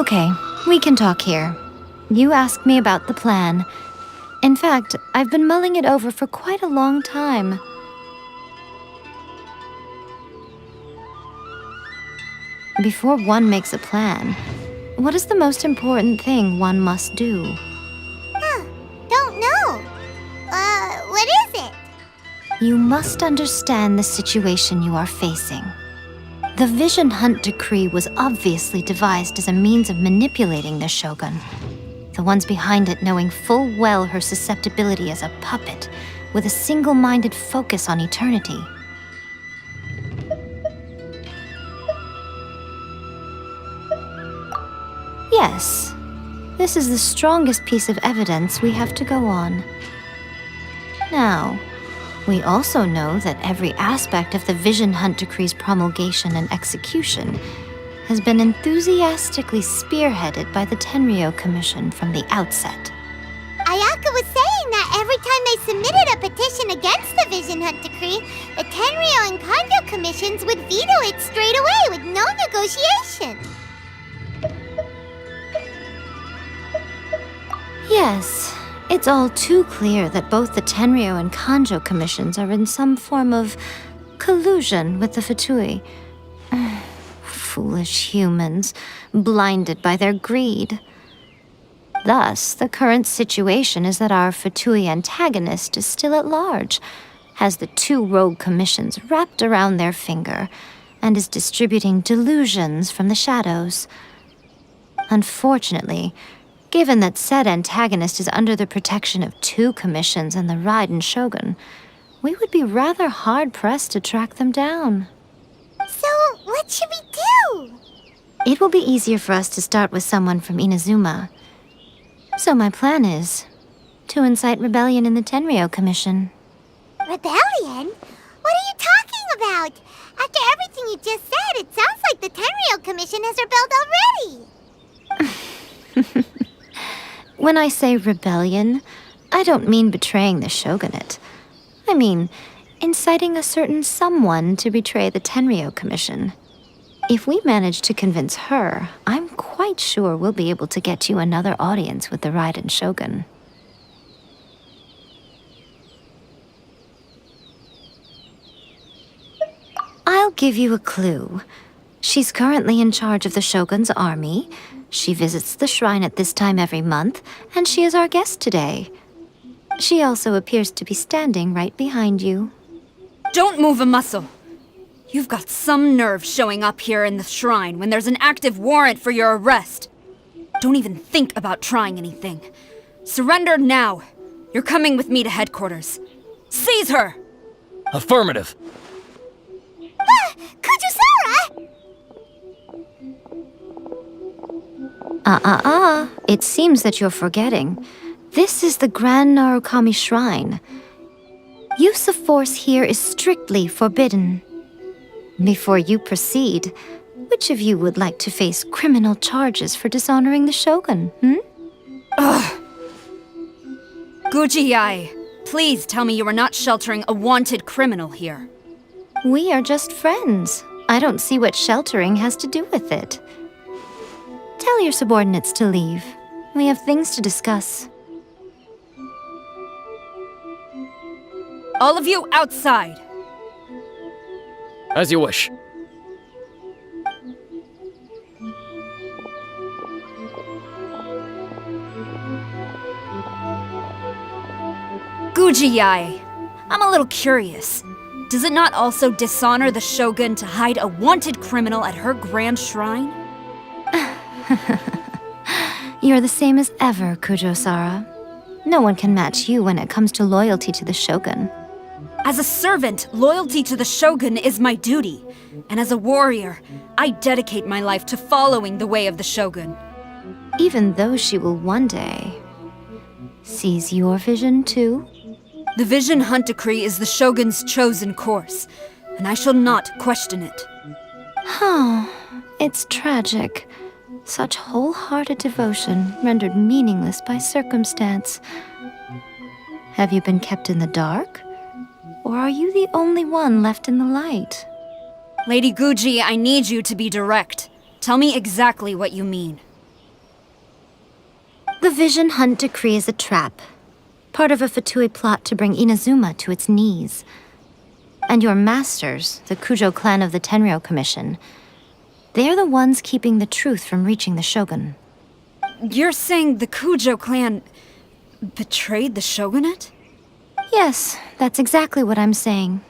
Okay, we can talk here. You asked me about the plan. In fact, I've been mulling it over for quite a long time. Before one makes a plan, what is the most important thing one must do? Don't know. What is it? You must understand the situation you are facing. The Vision Hunt Decree was obviously devised as a means of manipulating the Shogun. The ones behind it knowing full well her susceptibility as a puppet, with a single-minded focus on eternity. Yes, this is the strongest piece of evidence we have to go on. Now, we also know that every aspect of the Vision Hunt Decree's promulgation and execution has been enthusiastically spearheaded by the Tenryou Commission from the outset. Ayaka was saying that every time they submitted a petition against the Vision Hunt Decree, the Tenryou and Kanjo commissions would veto it straight away with no negotiation. Yes, it's all too clear that both the Tenryou and Kanjo commissions are in some form of collusion with the Fatui. Foolish humans, blinded by their greed. Thus, the current situation is that our Fatui antagonist is still at large, has the two rogue commissions wrapped around their finger, and is distributing delusions from the shadows. Unfortunately, given that said antagonist is under the protection of two commissions and the Raiden Shogun, we would be rather hard-pressed to track them down. So, what should we do? It will be easier for us to start with someone from Inazuma. So my plan is to incite rebellion in the Tenryou Commission. Rebellion? What are you talking about? After everything you just said, it sounds like the Tenryou Commission has rebelled already. When I say rebellion, I don't mean betraying the shogunate. I mean inciting a certain someone to betray the Tenryou Commission. If we manage to convince her, I'm quite sure we'll be able to get you another audience with the Raiden Shogun. I'll give you a clue. She's currently in charge of the Shogun's army. She visits the shrine at this time every month, and she is our guest today. She also appears to be standing right behind you. Don't move a muscle. You've got some nerve showing up here in the shrine when there's an active warrant for your arrest. Don't even think about trying anything. Surrender now. You're coming with me to headquarters. Seize her! Affirmative. Kujusara! It seems that you're forgetting. This is the Grand Narukami Shrine. Use of force here is strictly forbidden. Before you proceed, which of you would like to face criminal charges for dishonoring the Shogun, Ugh! Guji-ai, please tell me you are not sheltering a wanted criminal here. We are just friends. I don't see what sheltering has to do with it. Tell your subordinates to leave. We have things to discuss. All of you outside! As you wish. Guji-ai, I'm a little curious. Does it not also dishonor the Shogun to hide a wanted criminal at her grand shrine? You're the same as ever, Kujo-sara. No one can match you when it comes to loyalty to the Shogun. As a servant, loyalty to the Shogun is my duty. And as a warrior, I dedicate my life to following the way of the Shogun. Even though she will one day seize your vision too? The Vision Hunt Decree is the Shogun's chosen course, and I shall not question it. It's tragic. Such wholehearted devotion rendered meaningless by circumstance. Have you been kept in the dark? Or are you the only one left in the light? Lady Guji, I need you to be direct. Tell me exactly what you mean. The Vision Hunt Decree is a trap. Part of a Fatui plot to bring Inazuma to its knees. And your masters, the Kujo clan of the Tenryou Commission, they're the ones keeping the truth from reaching the Shogun. You're saying the Kujo clan betrayed the shogunate? Yes, that's exactly what I'm saying.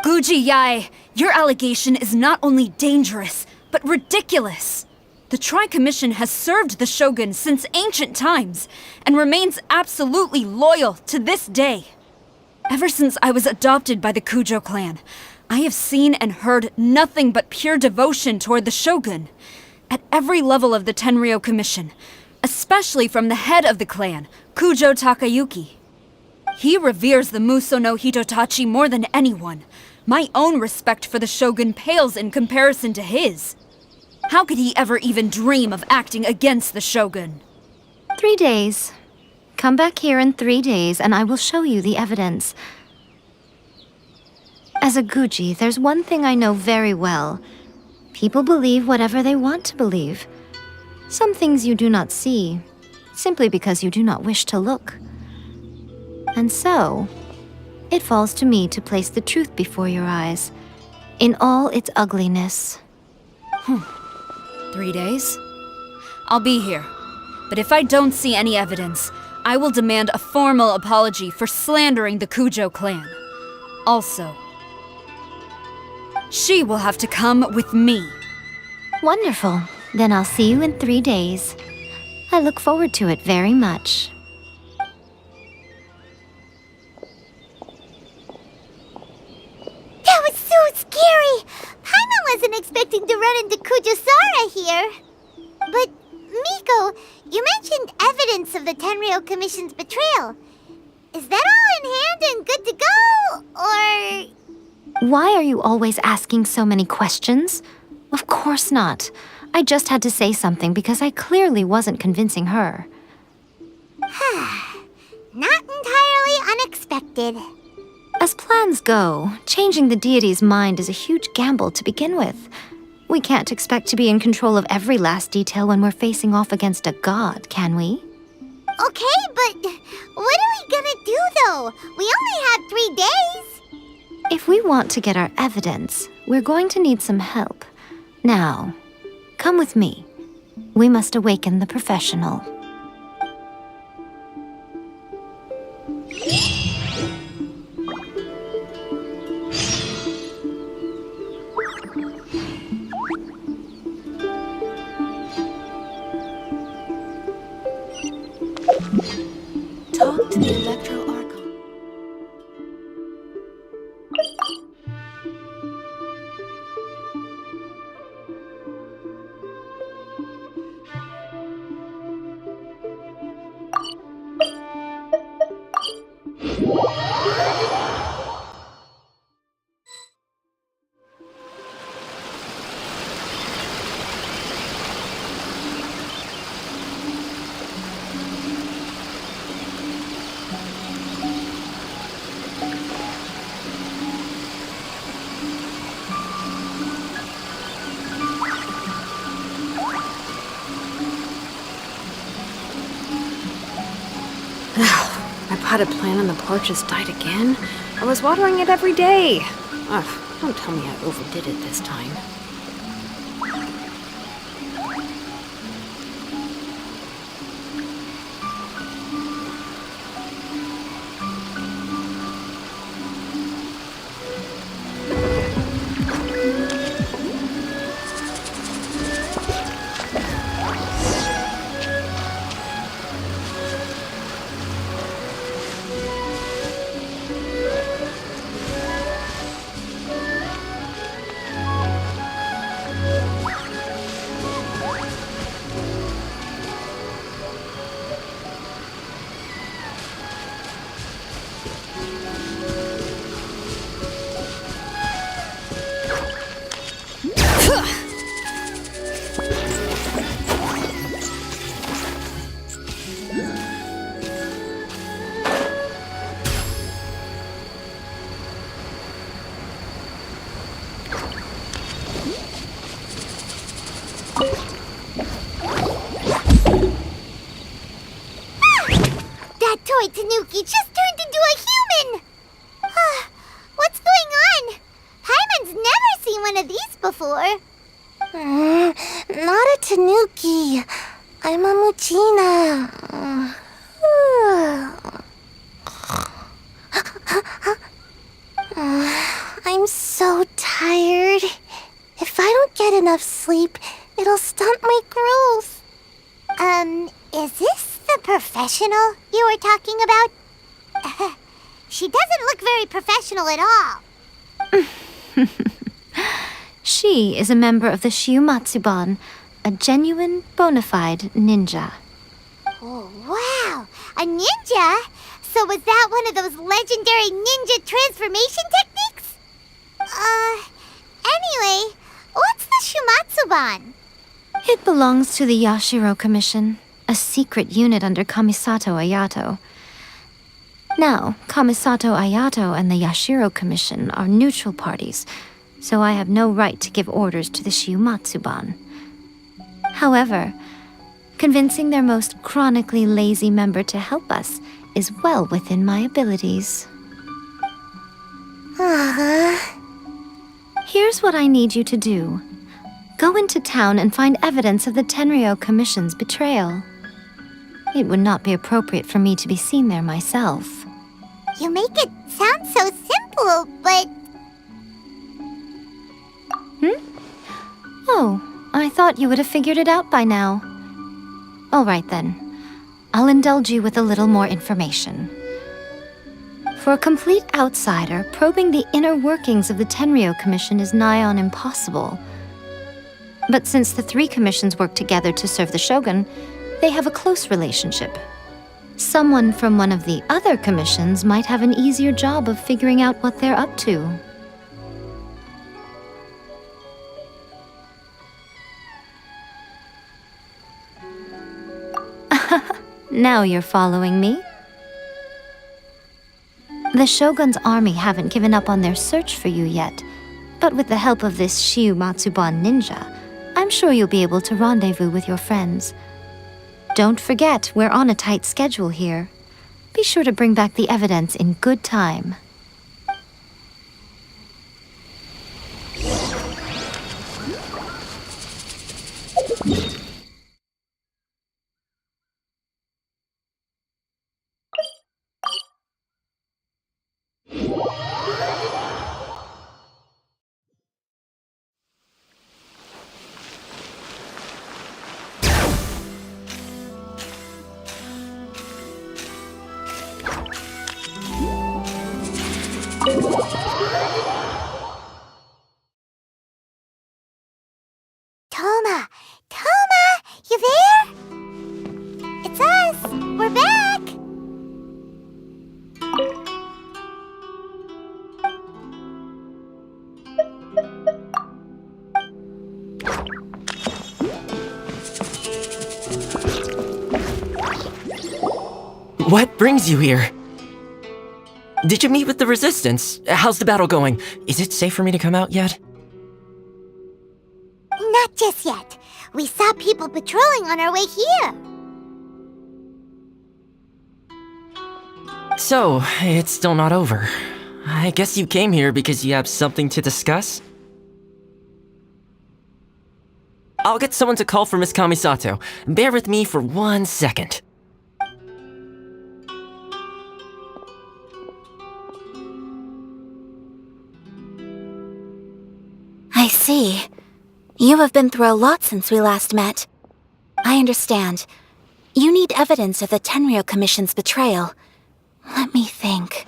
Guji Yae, your allegation is not only dangerous, but ridiculous. The Tri-Commission has served the Shogun since ancient times, and remains absolutely loyal to this day. Ever since I was adopted by the Kujo clan, I have seen and heard nothing but pure devotion toward the Shogun. At every level of the Tenryou Commission, especially from the head of the clan, Kujo Takayuki. He reveres the Muso no Hitotachi more than anyone. My own respect for the Shogun pales in comparison to his. How could he ever even dream of acting against the Shogun? 3 days. Come back here in 3 days and I will show you the evidence. As a Guji, there's one thing I know very well. People believe whatever they want to believe. Some things you do not see, simply because you do not wish to look. And so, it falls to me to place the truth before your eyes, in all its ugliness. 3 days? I'll be here. But if I don't see any evidence, I will demand a formal apology for slandering the Kujo clan. Also, she will have to come with me. Wonderful. Then I'll see you in 3 days. I look forward to it very much. That was so scary! Paimon wasn't expecting to run into Kujosara here. But, Miko, you mentioned evidence of the Tenryou Commission's betrayal. Is that all in hand and good to go, or...? Why are you always asking so many questions? Of course not. I just had to say something because I clearly wasn't convincing her. Not entirely unexpected. As plans go, changing the deity's mind is a huge gamble to begin with. We can't expect to be in control of every last detail when we're facing off against a god, can we? Okay, but what are we gonna do, though? We only have 3 days. If we want to get our evidence, we're going to need some help. Now, come with me. We must awaken the professional. Talk to the Electro Archon. My potted plant on the porch has died again. I was watering it every day. Ugh, don't tell me I overdid it this time. android Tanuki just turned into a human! What's going on? Paimon's never seen one of these before. Not a Tanuki. I'm a Muchina. I'm so tired. If I don't get enough sleep, it'll stunt my growth. Is this the professional you were talking about? She doesn't look very professional at all. She is a member of the Shiumatsuban, a genuine, bona fide ninja. Oh, wow! A ninja? So was that one of those legendary ninja transformation techniques? Anyway, what's the Shumatsuban? It belongs to the Yashiro Commission, a secret unit under Kamisato Ayato. Now, Kamisato Ayato and the Yashiro Commission are neutral parties, so I have no right to give orders to the Shiumatsuban. However, convincing their most chronically lazy member to help us is well within my abilities. Here's what I need you to do. Go into town and find evidence of the Tenryou Commission's betrayal. It would not be appropriate for me to be seen there myself. You make it sound so simple, but... Oh, I thought you would have figured it out by now. All right then. I'll indulge you with a little more information. For a complete outsider, probing the inner workings of the Tenryou Commission is nigh on impossible. But since the three commissions work together to serve the Shogun, they have a close relationship. Someone from one of the other commissions might have an easier job of figuring out what they're up to. Now you're following me. The Shogun's army haven't given up on their search for you yet, but with the help of this Shiumatsuban ninja, I'm sure you'll be able to rendezvous with your friends. Don't forget, we're on a tight schedule here. Be sure to bring back the evidence in good time. Toma, you there? It's us. We're back. What brings you here? Did you meet with the Resistance? How's the battle going? Is it safe for me to come out yet? Not just yet. We saw people patrolling on our way here. So, it's still not over. I guess you came here because you have something to discuss? I'll get someone to call for Miss Kamisato. Bear with me for 1 second. I see. You have been through a lot since we last met. I understand. You need evidence of the Tenryou Commission's betrayal. Let me think.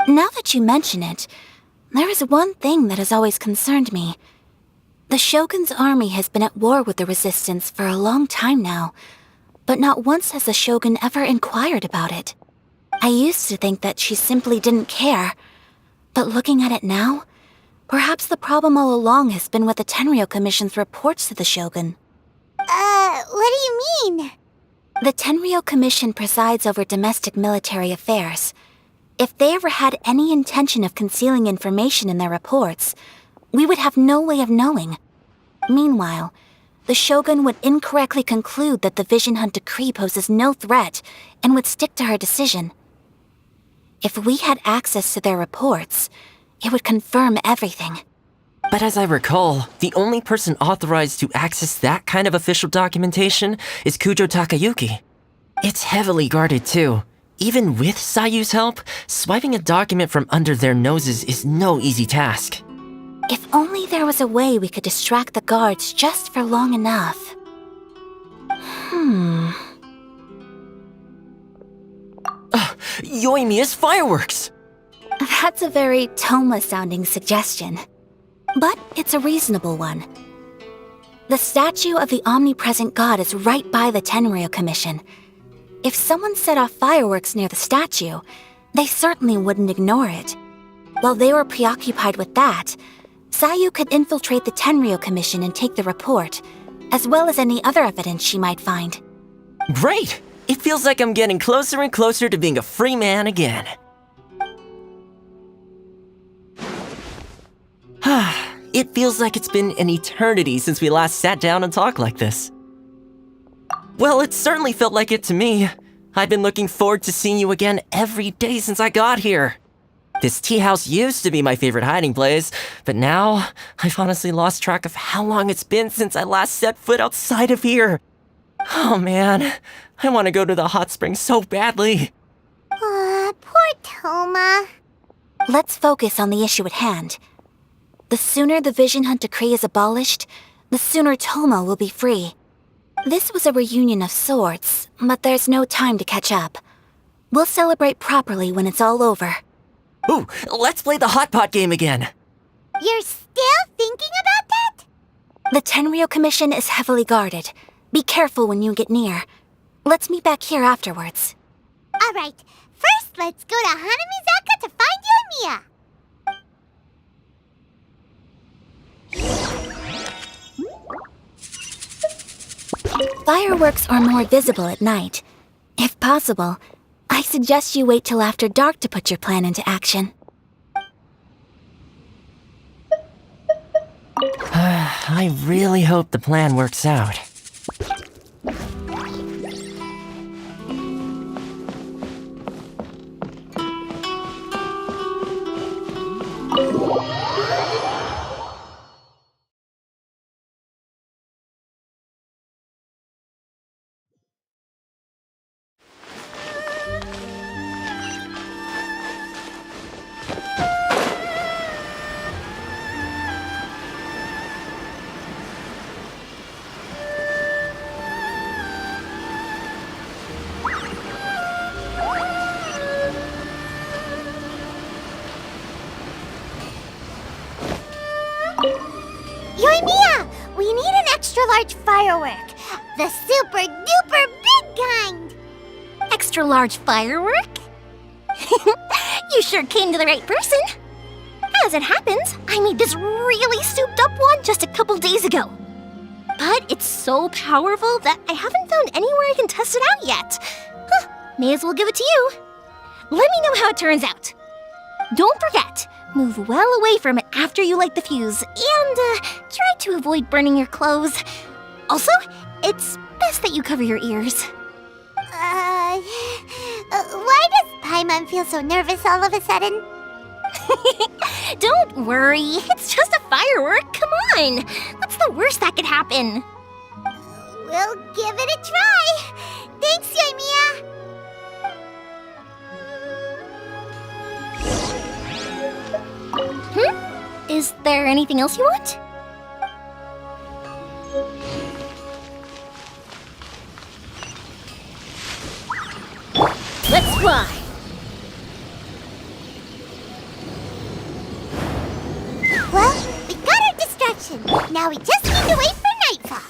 Now that you mention it, there is one thing that has always concerned me. The Shogun's army has been at war with the Resistance for a long time now, but not once has the Shogun ever inquired about it. I used to think that she simply didn't care, but looking at it now, perhaps the problem all along has been with the Tenryou Commission's reports to the Shogun. What do you mean? The Tenryou Commission presides over domestic military affairs. If they ever had any intention of concealing information in their reports, we would have no way of knowing. Meanwhile, the Shogun would incorrectly conclude that the Vision Hunt decree poses no threat and would stick to her decision. If we had access to their reports, it would confirm everything. But as I recall, the only person authorized to access that kind of official documentation is Kujo Takayuki. It's heavily guarded too. Even with Sayu's help, swiping a document from under their noses is no easy task. If only there was a way we could distract the guards just for long enough. Yoimiya's fireworks! That's a very Toma-sounding suggestion. But it's a reasonable one. The statue of the omnipresent god is right by the Tenryou Commission. If someone set off fireworks near the statue, they certainly wouldn't ignore it. While they were preoccupied with that, Sayu could infiltrate the Tenryou Commission and take the report, as well as any other evidence she might find. Great! It feels like I'm getting closer and closer to being a free man again. It feels like it's been an eternity since we last sat down and talked like this. Well, it certainly felt like it to me. I've been looking forward to seeing you again every day since I got here. This tea house used to be my favorite hiding place, but now I've honestly lost track of how long it's been since I last set foot outside of here. Oh man, I want to go to the hot springs so badly. Poor Toma. Let's focus on the issue at hand. The sooner the Vision Hunt decree is abolished, the sooner Toma will be free. This was a reunion of sorts, but there's no time to catch up. We'll celebrate properly when it's all over. Ooh, let's play the hot pot game again. You're still thinking about that? The Tenryou Commission is heavily guarded. Be careful when you get near. Let's meet back here afterwards. Alright, first let's go to Hanamizaka to find Yoimiya. Fireworks are more visible at night. If possible, I suggest you wait till after dark to put your plan into action. I really hope the plan works out. Yoimiya, we need an extra large firework. The super duper big kind. Extra large firework? You sure came to the right person. As it happens, I made this really souped up one just a couple days ago. But it's so powerful that I haven't found anywhere I can test it out yet. Huh, may as well give it to you. Let me know how it turns out. Don't forget, move well away from it after you light the fuse, and try to avoid burning your clothes. Also, it's best that you cover your ears. Why does Paimon feel so nervous all of a sudden? Don't worry, it's just a firework, come on! What's the worst that could happen? We'll give it a try. Thanks, Yoimiya. Is there anything else you want? Let's fly! Well, we got our distraction. Now we just need to wait for nightfall.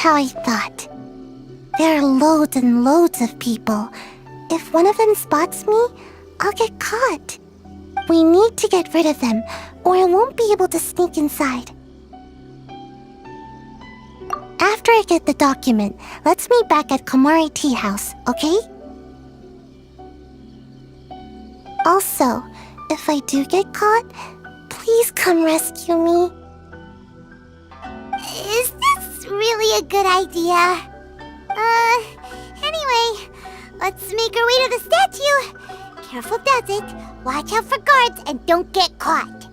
how I thought. There are loads and loads of people. If one of them spots me, I'll get caught. We need to get rid of them, or I won't be able to sneak inside. After I get the document, let's meet back at Komari Tea House, okay? Also, if I do get caught, please come rescue me. Is this really a good idea? Anyway, let's make our way to the statue. Careful does it. Watch out for guards and don't get caught.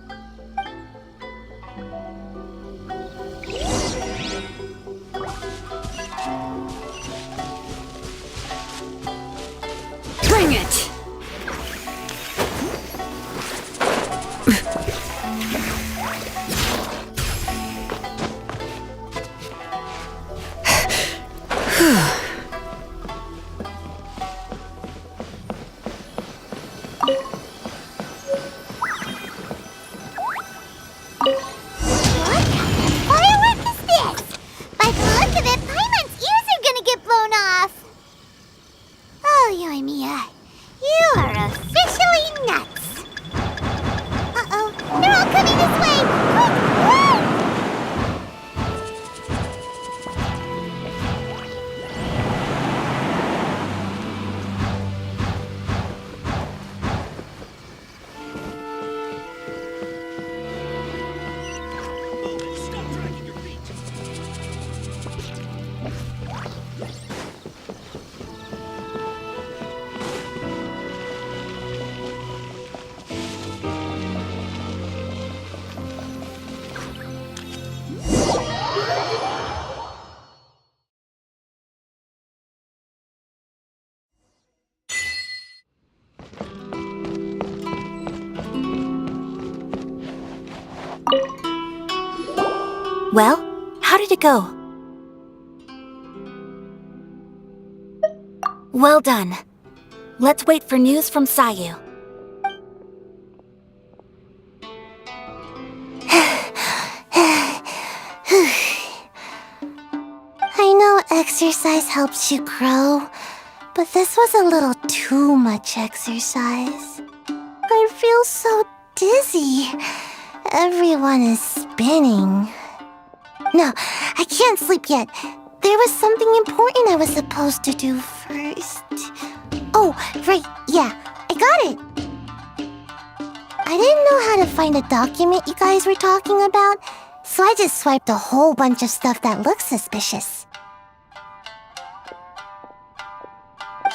Bring it! What kind of firework is this? By the look of it, Paimon's ears are gonna get blown off. Oh, Yoimiya, you are officially nuts. Uh-oh, they're all coming this way. Quick, run! Well, how did it go? Well done. Let's wait for news from Sayu. I know exercise helps you grow, but this was a little too much exercise. I feel so dizzy. Everyone is spinning. No, I can't sleep yet. There was something important I was supposed to do first. Oh, right, yeah, I got it. I didn't know how to find a document you guys were talking about, so I just swiped a whole bunch of stuff that looks suspicious.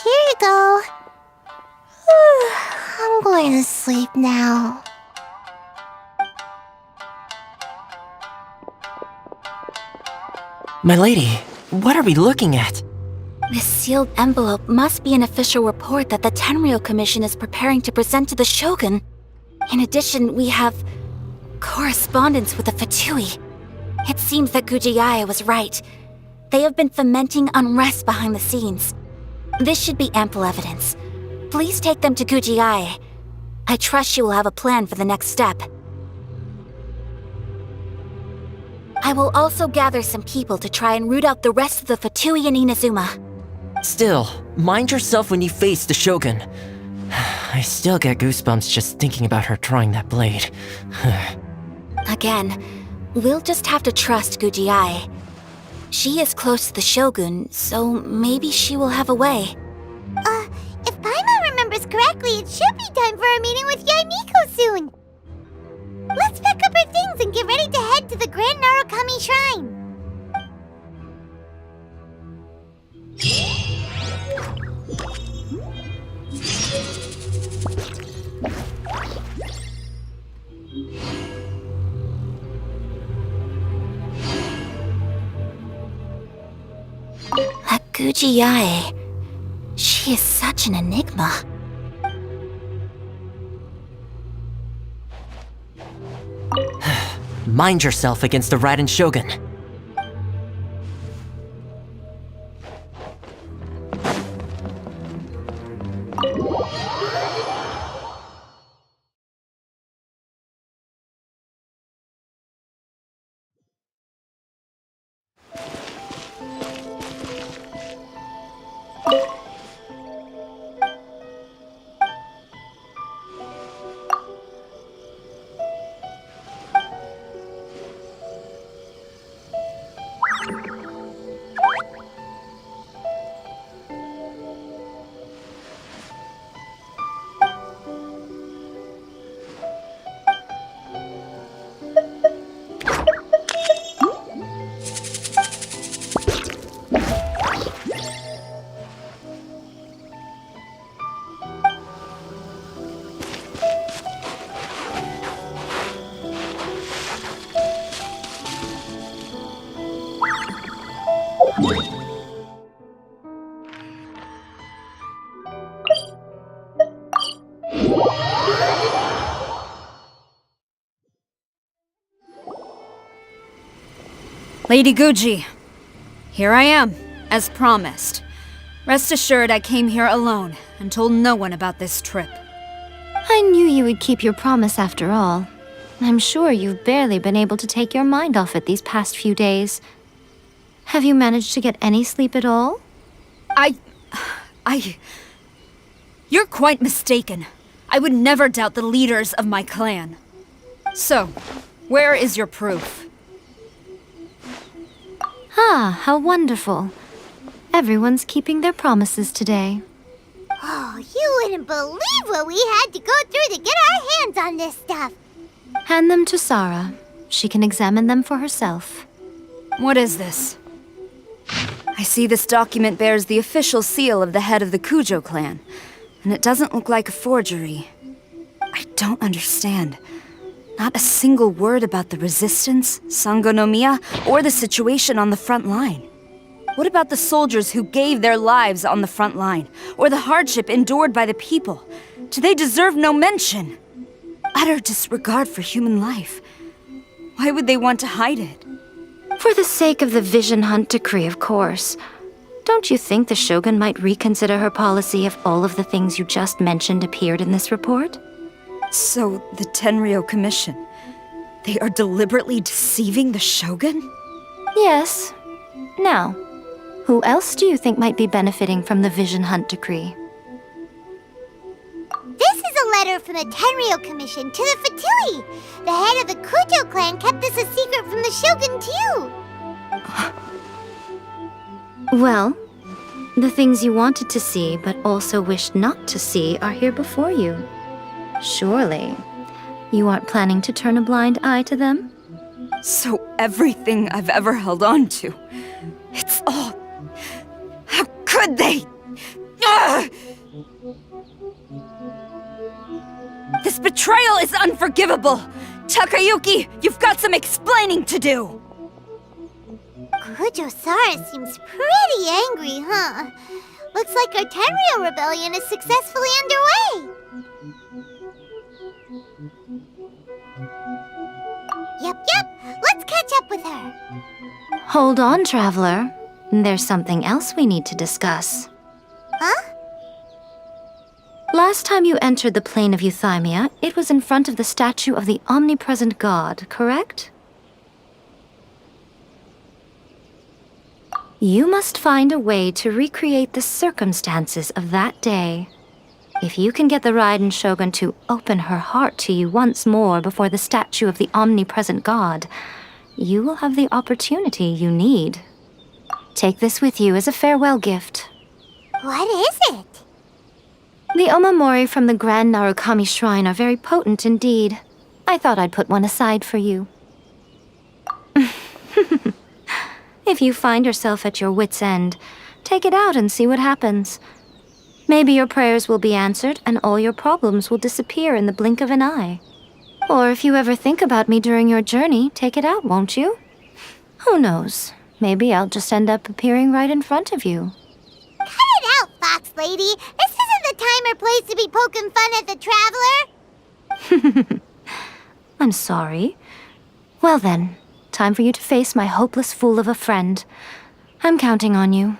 Here you go. I'm going to sleep now. My lady, what are we looking at? This sealed envelope must be an official report that the Tenryou Commission is preparing to present to the Shogun. In addition, we have correspondence with the Fatui. It seems that Gujiae was right. They have been fomenting unrest behind the scenes. This should be ample evidence. Please take them to Gujiae. I trust she will have a plan for the next step. I will also gather some people to try and root out the rest of the Fatui in Inazuma. Still, mind yourself when you face the Shogun. I still get goosebumps just thinking about her drawing that blade. Again, we'll just have to trust Gujiae. She is close to the Shogun, so maybe she will have a way. If Paimon remembers correctly, it should be time for a meeting with Yaimiko soon. Let's pack up our things and get ready to head to the Grand Narukami Shrine. That Gujiae, she is such an enigma. Mind yourself against the Raiden Shogun. Lady Guji, here I am, as promised. Rest assured I came here alone and told no one about this trip. I knew you would keep your promise after all. I'm sure you've barely been able to take your mind off it these past few days. Have you managed to get any sleep at all? You're quite mistaken. I would never doubt the leaders of my clan. So, where is your proof? Ah, how wonderful. Everyone's keeping their promises today. Oh, you wouldn't believe what we had to go through to get our hands on this stuff. Hand them to Sarah. She can examine them for herself. What is this? I see this document bears the official seal of the head of the Kujo clan, and it doesn't look like a forgery. I don't understand. Not a single word about the resistance, Sangonomiya, or the situation on the front line. What about the soldiers who gave their lives on the front line, or the hardship endured by the people? Do they deserve no mention? Utter disregard for human life. Why would they want to hide it? For the sake of the Vision Hunt decree, of course. Don't you think the Shogun might reconsider her policy if all of the things you just mentioned appeared in this report? So, the Tenryou Commission, they are deliberately deceiving the Shogun? Yes. Now, who else do you think might be benefiting from the Vision Hunt decree? This is a letter from the Tenryou Commission to the Fatui. The head of the Kujo clan kept this a secret from the Shogun, too. Well, the things you wanted to see but also wished not to see are here before you. Surely, you aren't planning to turn a blind eye to them? So everything I've ever held on to, it's all... How could they? Ugh! This betrayal is unforgivable! Takayuki, you've got some explaining to do! Kujo-Sara seems pretty angry, huh? Looks like our Tenryou rebellion is successfully underway. Yep. Let's catch up with her. Hold on, Traveler. There's something else we need to discuss. Huh? Last time you entered the plane of Euthymia, it was in front of the statue of the omnipresent god, correct? You must find a way to recreate the circumstances of that day. If you can get the Raiden Shogun to open her heart to you once more before the statue of the omnipresent god, you will have the opportunity you need. Take this with you as a farewell gift. What is it? The omamori from the Grand Narukami Shrine are very potent indeed. I thought I'd put one aside for you. If you find yourself at your wit's end, take it out and see what happens. Maybe your prayers will be answered and all your problems will disappear in the blink of an eye. Or if you ever think about me during your journey, take it out, won't you? Who knows? Maybe I'll just end up appearing right in front of you. Cut it out, Fox Lady. This isn't the time or place to be poking fun at the Traveler. I'm sorry. Well then, time for you to face my hopeless fool of a friend. I'm counting on you.